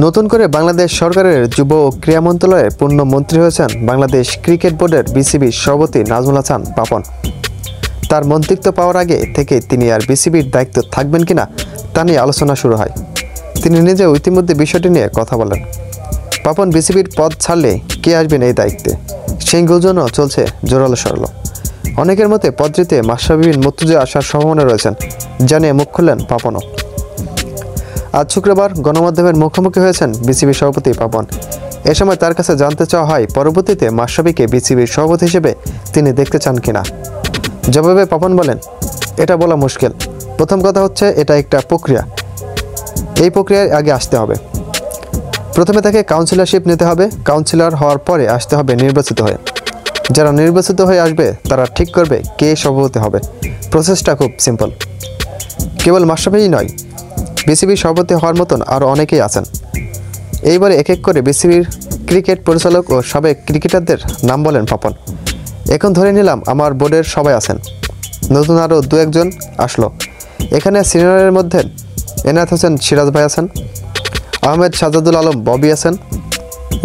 নতুন করে বাংলাদেশ সরকারের যুব ও ক্রীড়া মন্ত্রণালয়ের পূর্ণ মন্ত্রী হয়েছেন বাংলাদেশ ক্রিকেট বোর্ডের বিসিবির সভাপতি নাজমুল হাসান পাপন। তার মন্ত্রিত্ব পাওয়ার আগে থেকে তিনি আর বিসিবির দায়িত্ব থাকবেন কিনা তা নিয়ে আলোচনা শুরু হয়। তিনি নিজেও ইতিমধ্যে বিষয়টি নিয়ে কথা বলেন। পাপন বিসিবির পদ ছাড়লে কে আসবেন এই দায়িত্বে, সেই গুজবও চলছে জোরালো সরলো। অনেকের মতে পদটিতে মাশরাফি বিন মুর্তজা আসার সম্ভাবনা রয়েছেন জানিয়ে মুখ খুললেন পাপনও। আজ শুক্রবার গণমাধ্যমের মুখোমুখি হয়েছেন বিসিবির সভাপতি পাপন। এ সময় তার কাছে জানতে চাওয়া হয় পরবর্তীতে মাশরাফিকে বিসিবির সভাপতি হিসেবে তিনি দেখতে চান কিনা। জবাবে পাপন বলেন, এটা বলা মুশকিল। প্রথম কথা হচ্ছে এটা একটা প্রক্রিয়া, এই প্রক্রিয়ায় আগে আসতে হবে। প্রথমে তাকে কাউন্সিলরশিপ নিতে হবে, কাউন্সিলর হওয়ার পরে আসতে হবে নির্বাচিত হয়ে। যারা নির্বাচিত হয়ে আসবে তারা ঠিক করবে কে সভাপতি হবে। প্রসেসটা খুব সিম্পল। কেবল মাশরাফিই নয়, বিসিবির সভাপতি হওয়ার মতন আরও অনেকেই আছেন। এইবারে এক এক করে বিসিবির ক্রিকেট পরিচালক ও সাবেক ক্রিকেটারদের নাম বলেন পাপন। এখন ধরে নিলাম আমার বোর্ডের সবাই আছেন, নতুন আরও দু একজন আসলো। এখানে সিনিয়রের মধ্যে এনায়েত হোসেন সিরাজ ভাই আছেন, আহমেদ শাহজাদুল আলম ববি আছেন,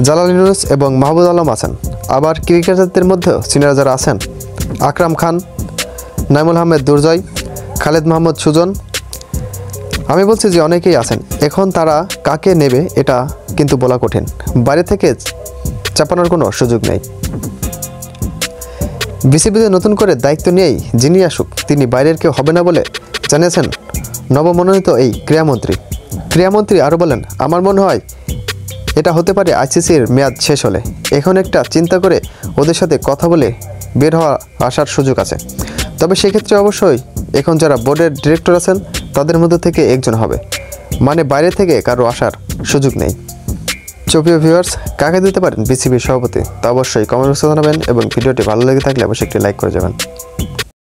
জালাল ইউনুস এবং মাহবুব আলম আছেন। আবার ক্রিকেটারদের মধ্যেও সিনিয়র যারা আছেন আকরাম খান, নাইমুল আহমেদ দুর্জয়, খালেদ মাহমুদ সুজন। আমি বলছি যে অনেকেই আছেন। এখন তারা কাকে নেবে এটা কিন্তু বলা কঠিন। বাইরে থেকে চাপানোর কোনো সুযোগ নেই। বিসিবিতে নতুন করে দায়িত্ব নিয়েই যিনি আসুক তিনি বাইরের কেউ হবে না বলে জানিয়েছেন নবমনোনীত এই ক্রীড়ামন্ত্রী আরও বলেন, আমার মনে হয় এটা হতে পারে আইসিসির মেয়াদ শেষ হলে। এখন একটা চিন্তা করে ওদের সাথে কথা বলে বের হওয়া আসার সুযোগ আছে। তবে সেক্ষেত্রে অবশ্যই এখন যারা বোর্ডের ডিরেক্টর আছেন তাদের মধ্যে থেকে একজন হবে, মানে বাইরে থেকে কারো আসার সুযোগ নেই। প্রিয় ভিউয়ার্স, কাকে দিতে পারেন বিসিবির সভাপতি তা অবশ্যই কমেন্ট বক্সে জানাবেন এবং ভিডিওটি ভালো লেগে থাকলে অবশ্যই একটি লাইক করে যাবেন।